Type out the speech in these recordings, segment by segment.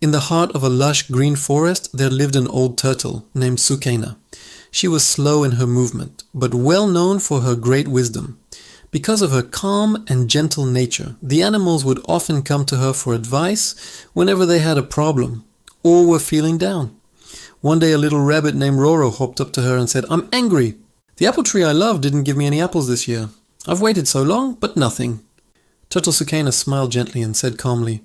In the heart of a lush green forest there lived an old turtle named Sukayn. She was slow in her movement, but well known for her great wisdom. Because of her calm and gentle nature, the animals would often come to her for advice whenever they had a problem or were feeling down. One day a little rabbit named Roro hopped up to her and said, "I'm angry. The apple tree I love didn't give me any apples this year. I've waited so long, but nothing." Turtle Sukayn smiled gently and said calmly,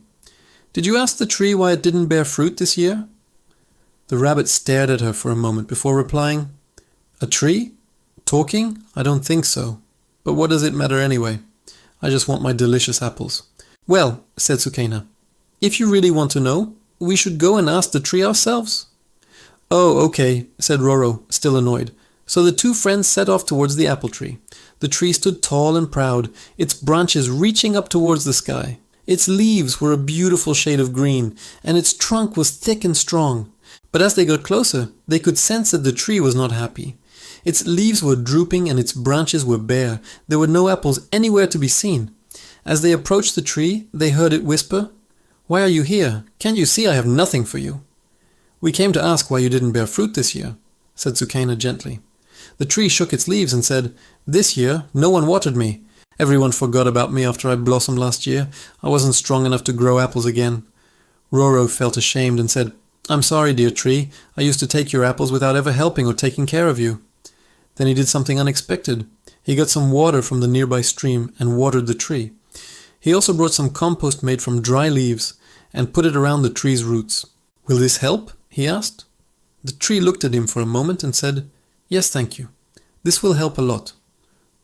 "Did you ask the tree why it didn't bear fruit this year?" The rabbit stared at her for a moment before replying, "A tree? Talking? I don't think so. But what does it matter anyway? I just want my delicious apples." "Well," said Sukayn, "if you really want to know, we should go and ask the tree ourselves." "Oh, okay," said Roro, still annoyed. So the two friends set off towards the apple tree. The tree stood tall and proud, its branches reaching up towards the sky. Its leaves were a beautiful shade of green, and its trunk was thick and strong. But as they got closer, they could sense that the tree was not happy. Its leaves were drooping and its branches were bare. There were no apples anywhere to be seen. As they approached the tree, they heard it whisper, "Why are you here? Can't you see I have nothing for you?" "We came to ask why you didn't bear fruit this year," said Sukayn gently. The tree shook its leaves and said, "This year, no one watered me. Everyone forgot about me after I blossomed last year. I wasn't strong enough to grow apples again." Roro felt ashamed and said, "I'm sorry, dear tree. I used to take your apples without ever helping or taking care of you." Then he did something unexpected. He got some water from the nearby stream and watered the tree. He also brought some compost made from dry leaves and put it around the tree's roots. "Will this help?" he asked. The tree looked at him for a moment and said, "Yes, thank you. This will help a lot."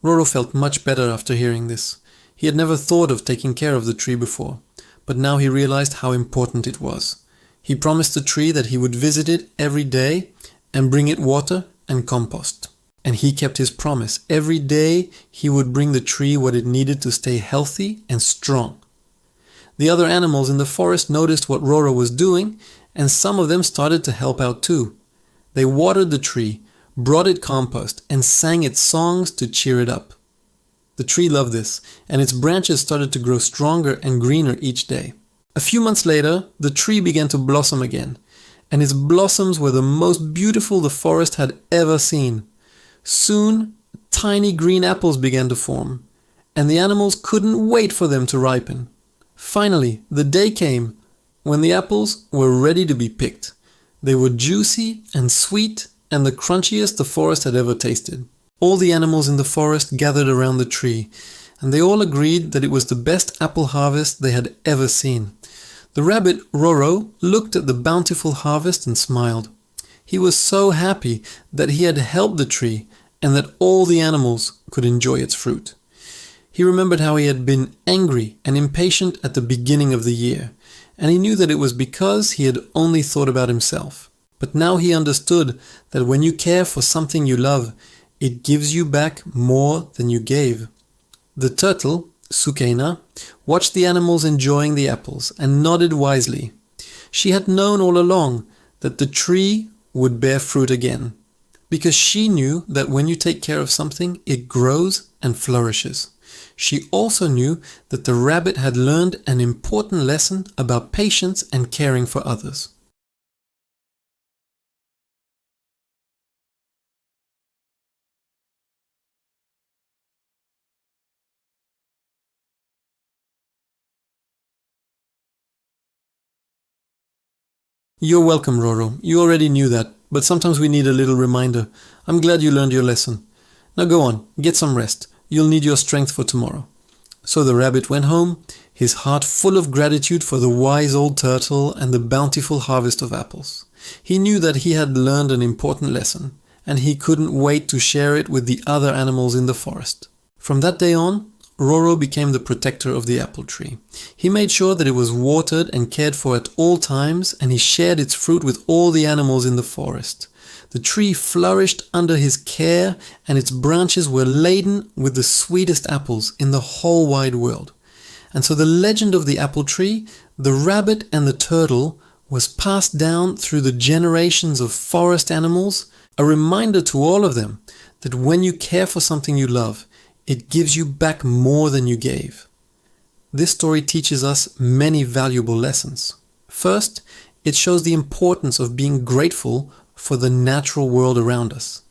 Roro felt much better after hearing this. He had never thought of taking care of the tree before, but now he realized how important it was. He promised the tree that he would visit it every day and bring it water and compost. And he kept his promise. Every day he would bring the tree what it needed to stay healthy and strong. The other animals in the forest noticed what Roro was doing, and some of them started to help out too. They watered the tree, brought it compost, and sang its songs to cheer it up. The tree loved this, and its branches started to grow stronger and greener each day. A few months later, the tree began to blossom again, and its blossoms were the most beautiful the forest had ever seen. Soon, tiny green apples began to form, and the animals couldn't wait for them to ripen. Finally, the day came when the apples were ready to be picked. They were juicy and sweet and the crunchiest the forest had ever tasted. All the animals in the forest gathered around the tree, and they all agreed that it was the best apple harvest they had ever seen. The rabbit, Roro, looked at the bountiful harvest and smiled. He was so happy that he had helped the tree and that all the animals could enjoy its fruit. He remembered how he had been angry and impatient at the beginning of the year, and he knew that it was because he had only thought about himself. But now he understood that when you care for something you love, it gives you back more than you gave. The turtle, Sukayn, watched the animals enjoying the apples and nodded wisely. She had known all along that the tree would bear fruit again, because she knew that when you take care of something, it grows and flourishes. She also knew that the rabbit had learned an important lesson about patience and caring for others. You're welcome, Roro. You already knew that, but sometimes we need a little reminder. I'm glad you learned your lesson. Now go on, get some rest. You'll need your strength for tomorrow. So the rabbit went home, his heart full of gratitude for the wise old turtle and the bountiful harvest of apples. He knew that he had learned an important lesson, and he couldn't wait to share it with the other animals in the forest. From that day on, Roro became the protector of the apple tree. He made sure that it was watered and cared for at all times, and he shared its fruit with all the animals in the forest. The tree flourished under his care, and its branches were laden with the sweetest apples in the whole wide world. And so the legend of the apple tree, the rabbit and the turtle was passed down through the generations of forest animals, a reminder to all of them that when you care for something you love, it gives you back more than you gave. This story teaches us many valuable lessons. First, it shows the importance of being grateful for the natural world around us.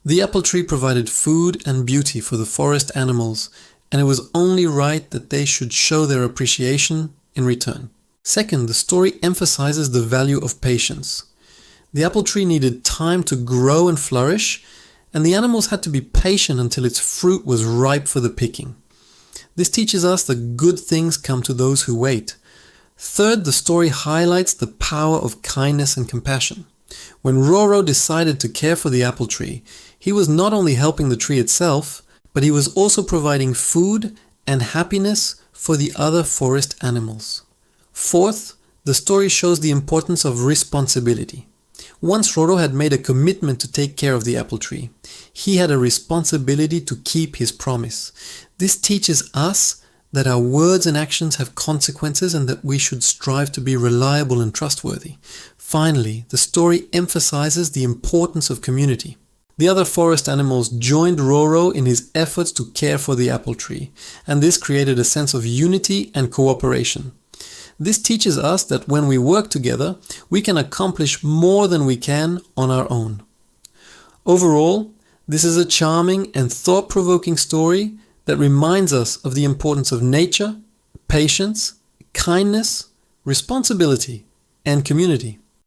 The apple tree provided food and beauty for the forest animals, and it was only right that they should show their appreciation in return. Second, the story emphasizes the value of patience. The apple tree needed time to grow and flourish, and the animals had to be patient until its fruit was ripe for the picking. This teaches us that good things come to those who wait. Third, the story highlights the power of kindness and compassion. When Roro decided to care for the apple tree, he was not only helping the tree itself, but he was also providing food and happiness for the other forest animals. Fourth, the story shows the importance of responsibility. Once Roro had made a commitment to take care of the apple tree, he had a responsibility to keep his promise. This teaches us that our words and actions have consequences and that we should strive to be reliable and trustworthy. Finally, the story emphasizes the importance of community. The other forest animals joined Roro in his efforts to care for the apple tree, and this created a sense of unity and cooperation. This teaches us that when we work together, we can accomplish more than we can on our own. Overall, this is a charming and thought-provoking story that reminds us of the importance of nature, patience, kindness, responsibility, and community.